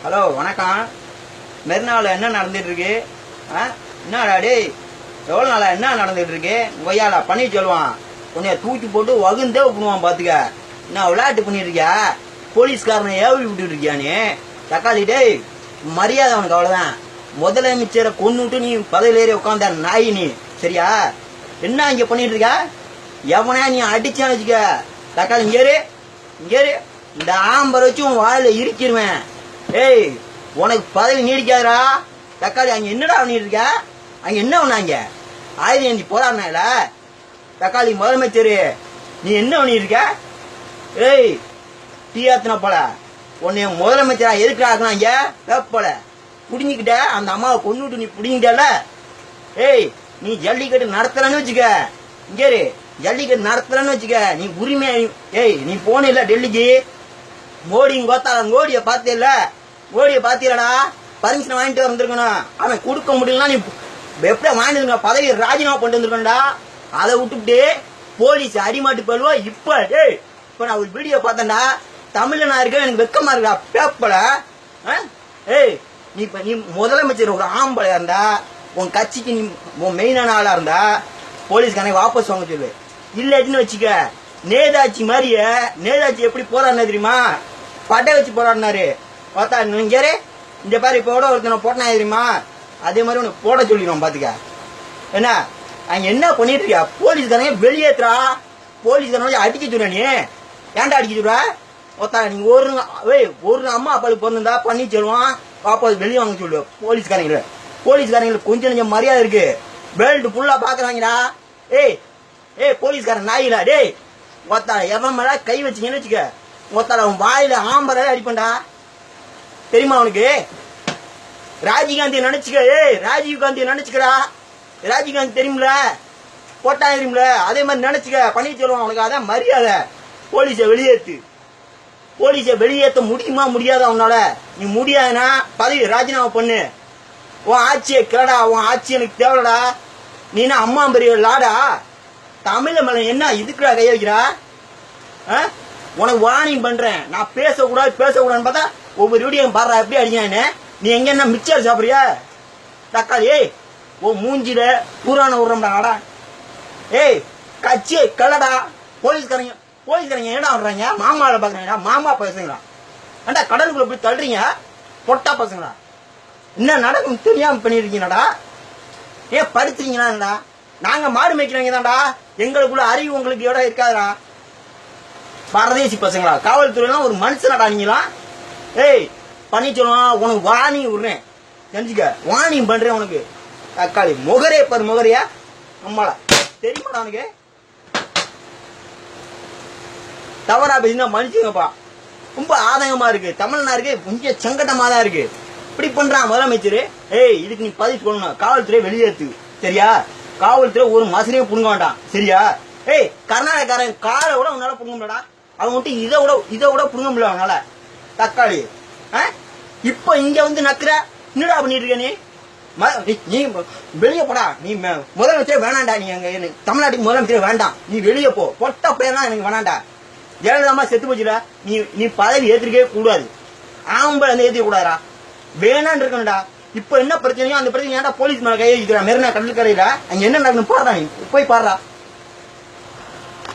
Hello வணக்கம். மெரினாவில் என்ன நடந்துட்டு இருக்கு? என்னடா டேய், எவ்வளோ நாளா என்ன நடந்துட்டு இருக்கு? கொய்யாலா பண்ணி சொல்லுவான், உன்னைய தூக்கி போட்டு வகுந்தே பண்ணுவான். பாத்துக்க, என்ன விளையாட்டு பண்ணிட்டு இருக்கியா? போலீஸ்காரனை ஏவி விட்டுட்டு இருக்கியா நீ? தக்காளி டேய், மரியாதை அவனுக்கு அவ்வளவுதான். முதலமைச்சரை கொன்னுட்டு நீ பதவியில் ஏறி உட்காந்த நாய் நீ, சரியா? என்ன இங்க பண்ணிட்டு இருக்க? எவனா நீ அடிச்சான்னு வச்சுக்க, தக்காளி இங்கேரு இங்கேரு, இந்த ஆம்பரை வச்சு உன் வாயில இருக்கிருவேன். ஏய், உனக்கு பதவி நீடிக்காதரா. தக்காளி அங்க என்னடா பண்ணிட்டு இருக்க? அங்க என்ன பண்ணாங்க? ஆயுதம் ஏந்தி போராடினால தக்காளி முதலமைச்சர், நீ என்ன பண்ணிட்டு இருக்க? ஏய், டீயாத்தின போல உன்னைய முதலமைச்சரா எதுக்குறாங்க? போல புடிஞ்சுக்கிட்ட அந்த அம்மாவை கொண்டுட்டு நீ புடிங்கிட்டல. ஏய், நீ ஜல்லிக்கட்டு நடத்துறன்னு வச்சுக்க, இங்கே ஜல்லிக்கட்டு நடத்துறன்னு வச்சுக்க, நீ உரிமை. ஏய், நீ போன இல்ல டெல்லிக்கு, மோடி மோடிய பாத்தியல்ல, மோடிய பாத்தீங்களா? பர்மிஷன் வாங்கிட்டு வந்திருக்கணும். அவன் கொடுக்க முடியலன்னா நீ எப்படியா வாங்கிட்டு பதவி ராஜினாமா பண்ணிட்டு வந்திருக்கா. அதை விட்டுவிட்டு போலீஸ் அடிமாட்டு போல்வா. இப்ப நான் ஒரு வீடியோ பார்த்தேன்டா, தமிழ்ல நான் இருக்க, எனக்கு வெக்கமா இருக்கா பேப்பல. ஏய், நீ முதலமைச்சர் ஒரு ஆம்பளையா இருந்தா, உன் கட்சிக்கு நீ மெயினான ஆளா இருந்தா போலீஸ்காரனை வாபஸ் வாங்க சொல்லு. இல்லாட்டின்னு வச்சுக்க, நேதாஜி மாதிரிய, நேதாஜி எப்படி போராடினா தெரியுமா? பட்டை வச்சு போராடினாரு. பார்த்தா இங்க இந்த பாரு, இப்ப கூட ஒருத்தனை போட்டனா தெரியுமா? அதே மாதிரி உனக்கு போட சொல்லிடுவோம். பாத்துக்க, என்ன அங்க என்ன பண்ணிட்டு இருக்கியா? போலீஸ்காரங்க வெளியேற்றா, போலீஸ்காரங்க அடிக்க சொல்ற. நீ ஏன்டா அடிக்க சொல்ற? ஒத்தா நீ ஒரு அம்மா அப்பாளுக்கு பிறந்தா பண்ணி சொல்லுவான், வாபஸ் வெளியே வாங்க சொல்லு. போலீஸ்காரங்களுக்கு கொஞ்சம் கொஞ்சம் மரியாதை இருக்கு. பெல்ட் ஃபுல்லா பாக்குறாங்கடா. ஏய் ஏய், போலீஸ்காரன் நாயிலா டேய், ஒத்தா எவன் மேல கை வச்சீங்கன்னு வச்சுக்க, ஒத்தால அவன் வாயில ஆம்பரை அடிப்பண்டா. தெரியுமா அவனுக்கு? ராஜீவ்காந்தி நினைச்சுக்க. ஏய், ராஜீவ்காந்தி நினைச்சுக்கடா. ராஜீவ்காந்தி தெரியுமில, போட்டா தெரியுமில, அதே மாதிரி நினைச்சுக்க. பண்ணி சொல்லுவான் அவனுக்கு. அதான் மரியாதை. போலீஸை வெளியேற்று. போலீஸை வெளியேற்ற முடியுமா? முடியாத அவனால. நீ முடியாதுன்னா பதவி ராஜினாமா பண்ணு. உன் ஆட்சியை கிளடா. உன் ஆட்சி எனக்கு தேவைடா. நீனா அம்மா பெரிய லாடா. தமிழ மேல என்ன இதுக்குடா கைய வைக்கிறா? உனக்கு வார்னிங் பண்றேன். நான் பேசக்கூடாதுன்னு பார்த்தா ஒவ்வொரு வீடியோ பாடுறா எப்படி அடிக்கிறான்னு. நீ எங்க என்ன மிக்சர் சாப்பிடுறியா? தக்காளி உன் மூஞ்சில பூரான விடுறோம்டா. ஏய், கட்சியை கிளடா. போலீஸ்காரங்க என்ன ஆடுறாங்க? மாமாவை பாக்குறாங்கடா. மாமா பசங்களா? ஏண்டா கடலுக்குள்ள போய் தள்ளுறீங்க? பொட்டா பசங்களா? என்ன நடக்கும் தெரியாம பண்ணிருக்கீங்கடா. ஏன் படுத்துறீங்களா? நாங்க மாடு மேய்க்கிறவங்க தான்டா. எங்களுக்குள்ள அறிவு உங்களுக்கு இடம் இருக்காதுடா. பரதேசி பசங்களா? காவல்துறையெல்லாம் ஒரு மனுஷனடா நீங்களா? ஏய், பண்ணி சொல்லுவான். உனக்கு வார்னிங் விடுறேன், தெரிஞ்சுக்க. வார்னிங் பண்றேன் உனக்கு. தக்காளி முகரே பாரு, முகரையா அம்மாளா தெரியுமாடா உனக்கு? தவறா பேசினா மனுஷங்கப்பா. ரொம்ப ஆதங்கமா இருக்கு. தமிழ்நாருக்கு கொஞ்சம் சங்கடமா தான் இருக்கு. இப்படி பண்றான் முதலமைச்சர். ஏய், இதுக்கு நீ பதில் சொல்லணும். காவல்துறை வெளியேற்று, சரியா? காவல்துறை ஒரு மசனையும் புடுங்க வேண்டாம், சரியா? ஏய், கர்நாடகாரன் காரை விட உன்னால புடுங்க முடியலடா. அவன் மட்டும் இதை விட புடுங்க முடியல அவனால. தக்காளி இப்ப இங்க வந்து நக்குற என்னடா பண்ணிட்டு இருக்க நீ? நீ வெளியே போடா. நீ முதலமைச்சர் வேணாண்டா. நீ எங்க தமிழ்நாட்டுக்கு முதலமைச்சர் வேண்டாம். நீ வெளியே போ. பொட்ட பேர்லாம் எனக்கு வேணாண்டா. ஜெயலலிதா செத்து போச்சுல. நீ பதவி ஏற்றிருக்கவே கூடாது. ஆம்பளை அந்த ஏற்றிக்க கூடாதா? வேணான்னு இருக்கணும்டா. இப்ப என்ன பிரச்சனையோ அந்த பிரச்சனை ஏன்டா போலீஸ் மேல கையை வைக்கிறா? மெரினா கடற்கரையில அங்க என்ன நடக்குன்னு பாடுறா. நீ போய் பாடுறா.